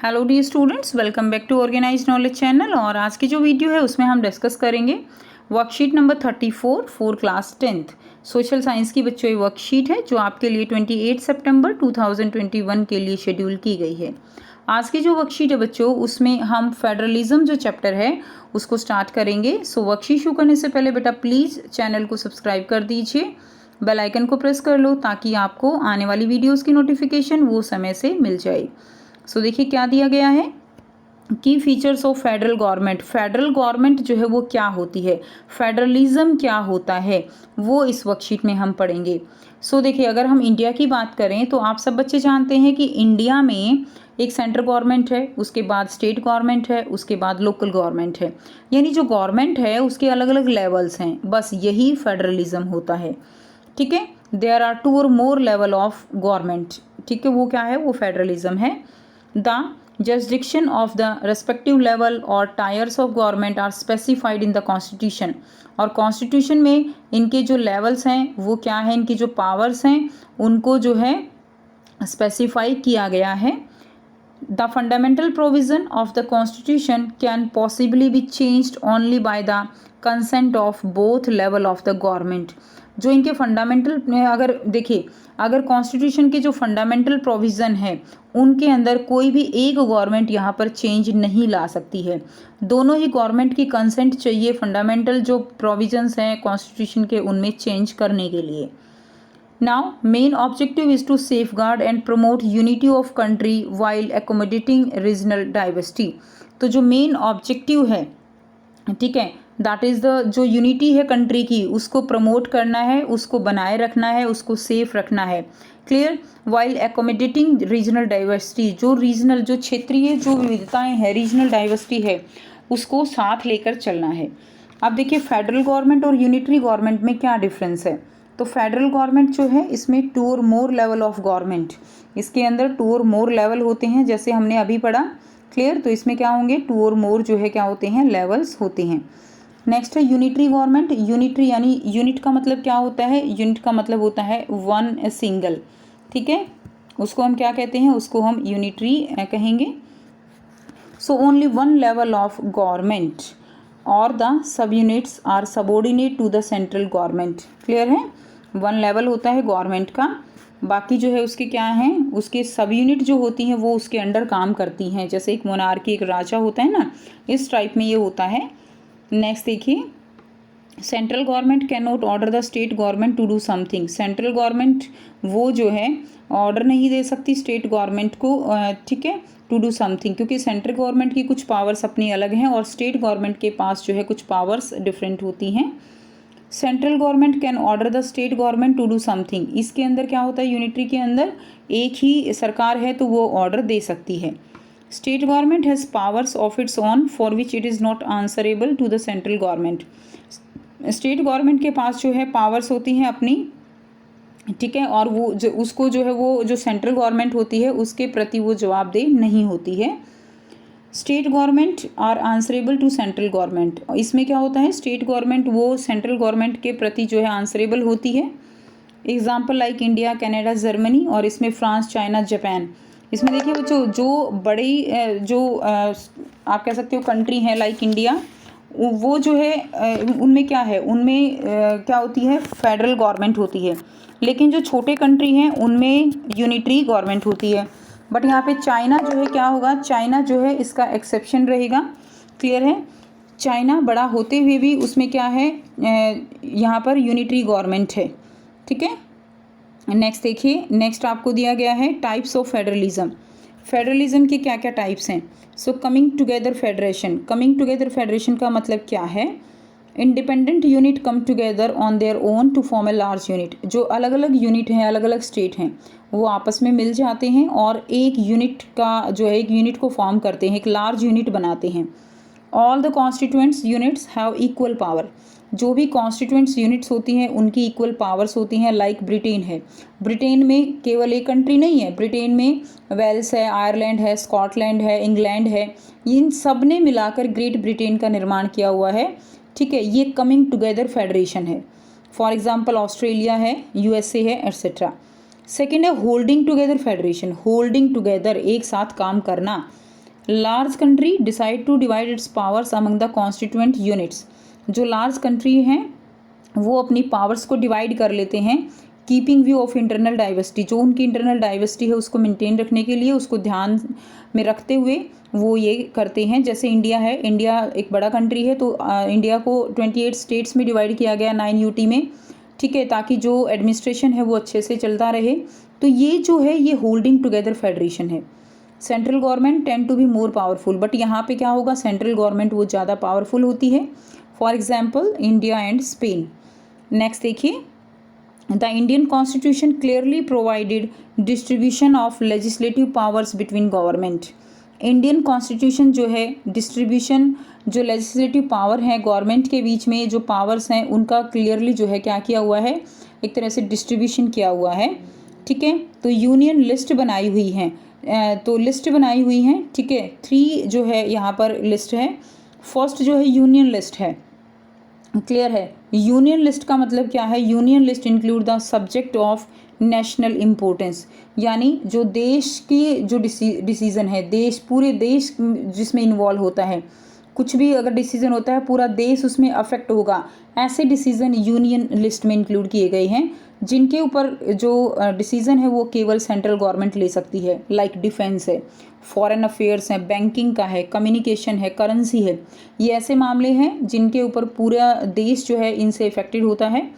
Hello dear students, welcome back to organised knowledge channel. और आज की जो वीडियो है उसमें हम डिस्कस करेंगे worksheet number 34 for class 10th social science की बच्चों ये वर्कशीट है जो आपके लिए 28 सितंबर 2021 के लिए शेड्यूल की गई है। आज की जो वर्कशीट है बच्चों उसमें हम फेडरलिज्म जो चैप्टर है उसको स्टार्ट करेंगे। सो वर्कशीट शुरू करने से पहले बेटा प्लीज़ चैनल को सब्सक्राइब कर दीजिए, बेल आइकन को प्रेस कर लो ताकि आपको आने वाली वीडियोज़ की नोटिफिकेशन वो समय से मिल जाए। सो देखिए क्या दिया गया है, की features of federal government. Federal government जो है वो क्या होती है, फेडरलिज्म क्या होता है, वो इस वर्कशीट में हम पढ़ेंगे। सो देखिए अगर हम इंडिया की बात करें तो आप सब बच्चे जानते हैं कि इंडिया में एक सेंट्रल गवर्नमेंट है, उसके बाद स्टेट गवर्नमेंट है, उसके बाद लोकल गवर्नमेंट है। यानी जो गवर्नमेंट है उसके अलग अलग लेवल्स हैं, बस यही फेडरलिज्म होता है। ठीक है, देयर आर 2 और मोर लेवल ऑफ गवर्नमेंट। ठीक है, वो क्या है, वो फेडरलिज्म है। The jurisdiction of the respective level or tiers of government are specified in the constitution। और कॉन्स्टिट्यूशन में इनके जो लेवल्स हैं वो क्या है, इनकी जो पावर्स हैं उनको जो है स्पेसिफाई किया गया है। The fundamental provision of the constitution can possibly be changed only by the consent of both level of the government। जो इनके फंडामेंटल अगर देखिए, अगर कॉन्स्टिट्यूशन के जो फंडामेंटल प्रोविज़न है उनके अंदर कोई भी एक गवर्नमेंट यहाँ पर चेंज नहीं ला सकती है, दोनों ही गवर्नमेंट की कंसेंट चाहिए फंडामेंटल जो प्रोविजंस हैं कॉन्स्टिट्यूशन के उनमें चेंज करने के लिए। Now, main objective is to safeguard and promote unity of country while accommodating regional diversity। तो जो मेन ऑब्जेक्टिव है, ठीक है, दैट इज़ द जो यूनिटी है कंट्री की उसको प्रमोट करना है, उसको बनाए रखना है, उसको सेफ रखना है। Clear, while accommodating regional diversity, जो रीजनल जो क्षेत्रीय जो विविधताएं हैं, रीजनल डाइवर्सिटी है, उसको साथ लेकर चलना है। अब देखिए फेडरल गवर्नमेंट और यूनिटरी गवर्नमेंट में क्या डिफरेंस है। तो फेडरल गवर्नमेंट जो है इसमें 2 और मोर लेवल ऑफ गवर्नमेंट, इसके अंदर 2 और मोर लेवल होते हैं जैसे हमने अभी पढ़ा। क्लियर, तो इसमें क्या होंगे, 2 और मोर जो है क्या होते हैं, लेवल्स होते हैं। नेक्स्ट है यूनिटरी गवर्नमेंट। यूनिटरी यानी यूनिट का मतलब क्या होता है, यूनिट का मतलब होता है वन सिंगल। ठीक है, उसको हम क्या कहते हैं, उसको हम यूनिटरी कहेंगे। So only one level of government और the sub units are subordinate to the central government. Clear है, वन लेवल होता है गवर्नमेंट का, बाकी जो है उसके क्या हैं, उसके सब यूनिट जो होती हैं वो उसके अंडर काम करती हैं। जैसे एक मोनार्की, एक राजा होता है ना, इस टाइप में ये होता है। नेक्स्ट देखिए, central government can not order the state government to do something. Central government वो जो है ऑर्डर नहीं दे सकती स्टेट गवर्नमेंट को, ठीक है, टू डू समथिंग, क्योंकि सेंट्रल गवर्नमेंट की कुछ पावर्स अपनी अलग हैं और स्टेट गवर्नमेंट के पास जो है कुछ पावर्स डिफरेंट होती हैं। Central government can order the state government to do something. इसके अंदर क्या होता है, यूनिटरी के अंदर एक ही सरकार है तो वो ऑर्डर दे सकती है। State government has powers of its own for which it is not answerable to the central government. State government के पास जो है पावर्स होती हैं अपनी, ठीक है, और वो जो उसको जो है वो जो सेंट्रल गवर्नमेंट होती है उसके प्रति वो जवाबदेह नहीं होती है। State government are answerable to central government. इसमें क्या होता है, स्टेट गवर्नमेंट वो सेंट्रल गवर्नमेंट के प्रति जो है आंसरेबल होती है। Example like India, Canada, Germany, और इसमें फ्रांस, चाइना, जापान। इसमें देखिए बच्चों जो बड़ी जो आप कह सकते हो कंट्री हैं लाइक इंडिया, वो जो है उनमें क्या है, उनमें क्या होती है, फेडरल गवर्नमेंट होती है। लेकिन जो छोटे कंट्री हैं उनमें यूनिटरी गवर्नमेंट होती है। बट यहाँ पे चाइना जो है क्या होगा, चाइना जो है इसका एक्सेप्शन रहेगा। क्लियर है, चाइना बड़ा होते हुए भी उसमें क्या है, यहाँ पर यूनिटरी गवर्नमेंट है। ठीक है, नेक्स्ट देखिए, नेक्स्ट आपको दिया गया है टाइप्स ऑफ फेडरलिज्म। फेडरलिज्म के क्या क्या टाइप्स हैं। So coming together federation. Coming together federation का मतलब क्या है, independent unit come together on their own to form a large unit. जो अलग अलग यूनिट हैं, अलग अलग स्टेट हैं, वो आपस में मिल जाते हैं और एक यूनिट का जो है, एक यूनिट को फॉर्म करते हैं, एक लार्ज यूनिट बनाते हैं। All the constituents units have equal power. जो भी कॉन्स्टिट्यूएंट्स यूनिट्स होती हैं उनकी इक्वल पावर्स होती हैं। लाइक ब्रिटेन है, ब्रिटेन में केवल एक कंट्री नहीं है, ब्रिटेन में वेल्स है, आयरलैंड है, स्कॉटलैंड है, इंग्लैंड है, इन सब ने मिलाकर ग्रेट ब्रिटेन का निर्माण किया हुआ है। ठीक है, ये कमिंग टुगेदर फेडरेशन है। फॉर एग्जाम्पल ऑस्ट्रेलिया है, यूएसए है, एट्सेट्रा। सेकेंड है holding together federation. Holding together, एक साथ काम करना। Large country decide to divide its powers among the constituent units. जो लार्ज कंट्री हैं वो अपनी पावर्स को डिवाइड कर लेते हैं, keeping view of internal diversity, जो उनकी इंटरनल डाइवर्सिटी है उसको मेंटेन रखने के लिए, उसको ध्यान में रखते हुए वो ये करते हैं। जैसे इंडिया है, इंडिया एक बड़ा कंट्री है, तो इंडिया को 28 स्टेट्स में डिवाइड किया गया 9 यूटी में, ठीक है, ताकि जो एडमिनिस्ट्रेशन है वो अच्छे से चलता रहे। तो ये जो है ये होल्डिंग टुगेदर फेडरेशन है। Central government tend to be more powerful, but यहाँ पे क्या होगा, सेंट्रल गवर्नमेंट वो ज़्यादा पावरफुल होती है। For example India and Spain. Next देखिए, the Indian constitution clearly provided distribution of legislative powers between government. Indian constitution जो है डिस्ट्रीब्यूशन, जो लेजिस्लेटिव पावर है गवर्नमेंट के बीच में जो पावर्स हैं उनका क्लियरली जो है क्या किया हुआ है, एक तरह से डिस्ट्रीब्यूशन किया हुआ है, ठीक है। तो यूनियन लिस्ट बनाई हुई है, तो लिस्ट बनाई हुई है, ठीक है। 3 जो है यहाँ पर लिस्ट है। फर्स्ट जो है यूनियन लिस्ट है, क्लियर है। यूनियन लिस्ट का मतलब क्या है, union list include the subject of national importance, यानी जो देश की जो डिसीजन है, देश पूरे देश जिसमें इन्वॉल्व होता है, कुछ भी अगर डिसीजन होता है पूरा देश उसमें अफेक्ट होगा, ऐसे डिसीजन यूनियन लिस्ट में इंक्लूड किए गए हैं, जिनके ऊपर जो डिसीजन है वो केवल सेंट्रल गवर्नमेंट ले सकती है। लाइक डिफेंस है, फॉरेन अफेयर्स है, बैंकिंग का है, कम्युनिकेशन है, करेंसी है, ये ऐसे मामले हैं जिनके ऊपर पूरा देश जो है इनसे इफेक्टेड होता है।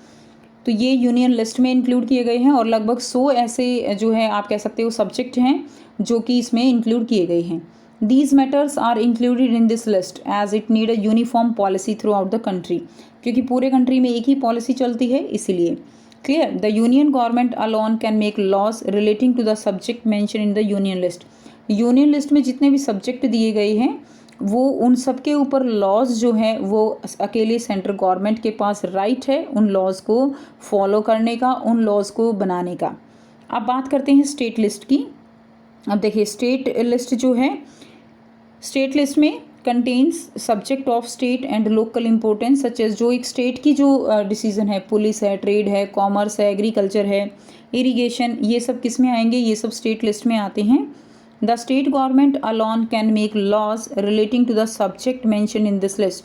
तो ये यूनियन लिस्ट में इंक्लूड किए गए हैं और लगभग 100 ऐसे जो है आप कह सकते हो सब्जेक्ट हैं जो कि इसमें इंक्लूड किए गए हैं। These matters are included in this list as it need a uniform policy throughout the country, क्योंकि पूरे कंट्री में एक ही पॉलिसी चलती है इसीलिए। Clear. The union government alone can make laws relating to the subject mention in the union list. Union list में जितने भी सब्जेक्ट दिए गए हैं वो उन सब के ऊपर लॉज जो है वो अकेले सेंट्रल गवर्नमेंट के पास राइट है उन लॉज को फॉलो करने का, उन लॉज को बनाने का। अब बात करते हैं स्टेट लिस्ट की। अब देखिए स्टेट लिस्ट जो है, स्टेट लिस्ट में contains subject of state and local importance such as, जो एक स्टेट की जो डिसीजन है, पुलिस है, ट्रेड है, कॉमर्स है, एग्रीकल्चर है, इरिगेशन, ये सब किस में आएंगे, ये सब स्टेट लिस्ट में आते हैं। The state government alone can make laws relating to the subject mention in this list.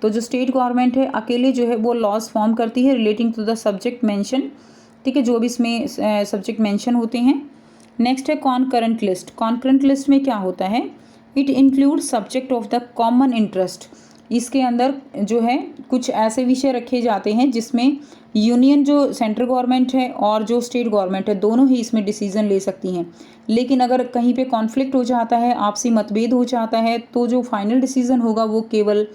तो जो स्टेट गवर्नमेंट है अकेले जो है वो लॉज फॉर्म करती है relating to the subject mention, ठीक है, जो भी इसमें सब्जेक्ट मेंशन होते हैं। नेक्स्ट है कॉन्करेंट लिस्ट। कॉन्करेंट लिस्ट में क्या होता है, it includes subject of the common interest. इसके अंदर जो है कुछ ऐसे विषय रखे जाते हैं जिसमें यूनियन जो सेंट्रल गवर्नमेंट है और जो स्टेट गवर्नमेंट है दोनों ही इसमें डिसीजन ले सकती हैं। लेकिन अगर कहीं पे कॉन्फ्लिक्ट हो जाता है, आपसी मतभेद हो जाता है, तो जो फाइनल डिसीजन होगा वो केवल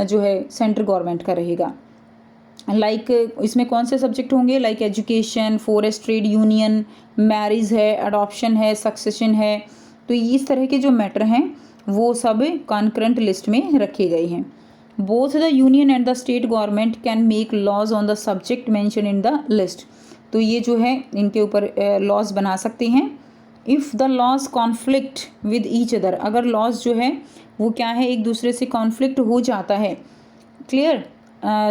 जो है सेंट्रल गवर्नमेंट का रहेगा। लाइक इसमें कौन से सब्जेक्ट होंगे, like education, forest, trade union, marriage है, अडॉप्शन है, सक्सेशन है। तो इस तरह के जो मैटर हैं वो सब कॉन्करेंट लिस्ट में रखे गए हैं। Both the union and the state government can make laws on the subject mention in the list. तो ये जो है इनके ऊपर लॉज बना सकते हैं। If the laws conflict with each other, अगर लॉज जो है वो क्या है एक दूसरे से कॉन्फ्लिक्ट हो जाता है, clear,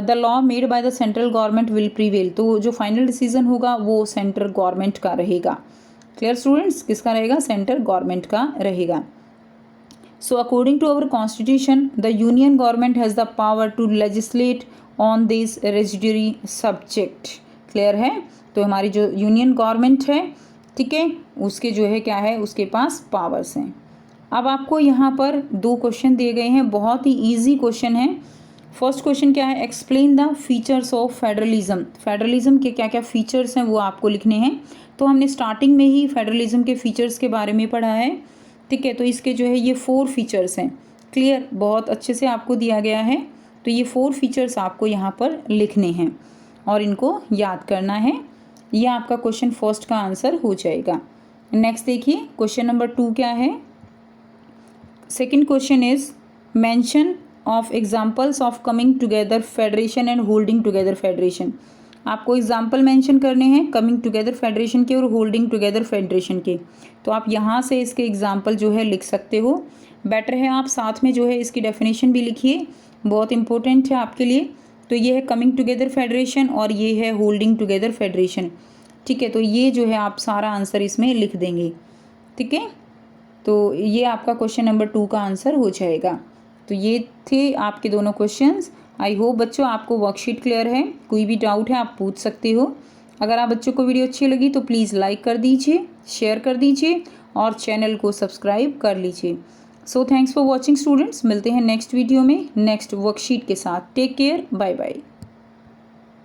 the law made by the central government will prevail. तो जो फाइनल डिसीजन होगा वो सेंट्रल गवर्नमेंट का रहेगा। क्लियर स्टूडेंट्स, किसका रहेगा, सेंट्रल गवर्नमेंट का रहेगा। So according to our constitution, the union government has the power to legislate on this residuary subject. Clear है। तो हमारी जो यूनियन गवर्नमेंट है, ठीक है, उसके जो है क्या है, उसके पास पावर्स हैं। अब आपको यहाँ पर 2 क्वेश्चन दिए गए हैं, बहुत ही इजी क्वेश्चन है। फर्स्ट क्वेश्चन क्या है, explain the features of federalism. Federalism के क्या क्या फीचर्स हैं वो आपको लिखने हैं। तो हमने स्टार्टिंग में ही फेडरलिज्म के फीचर्स के बारे में पढ़ा है, ठीक है। तो इसके जो है ये 4 फीचर्स हैं। क्लियर, बहुत अच्छे से आपको दिया गया है। तो ये 4 फीचर्स आपको यहाँ पर लिखने हैं और इनको याद करना है। ये आपका क्वेश्चन फर्स्ट का आंसर हो जाएगा। नेक्स्ट देखिए क्वेश्चन नंबर 2 क्या है। Second question is mention of examples of coming together federation and holding together federation. आपको एग्जाम्पल मेंशन करने हैं कमिंग टुगेदर फेडरेशन के और होल्डिंग टुगेदर फेडरेशन के। तो आप यहाँ से इसके एग्जाम्पल जो है लिख सकते हो। बेटर है आप साथ में जो है इसकी डेफिनेशन भी लिखिए, बहुत इंपॉर्टेंट है आपके लिए। तो ये है कमिंग टुगेदर फेडरेशन और ये है होल्डिंग टुगेदर फेडरेशन, ठीक है। तो ये जो है आप सारा आंसर इसमें लिख देंगे, ठीक है। तो ये आपका क्वेश्चन नंबर 2 का आंसर हो जाएगा। तो ये थे आपके दोनों क्वेश्चंस। आई होप बच्चों आपको वर्कशीट क्लियर है। कोई भी डाउट है आप पूछ सकते हो। अगर आप बच्चों को वीडियो अच्छी लगी तो प्लीज़ लाइक कर दीजिए, शेयर कर दीजिए और चैनल को सब्सक्राइब कर लीजिए। So thanks for watching students. मिलते हैं नेक्स्ट वीडियो में नेक्स्ट वर्कशीट के साथ। Take care, bye bye.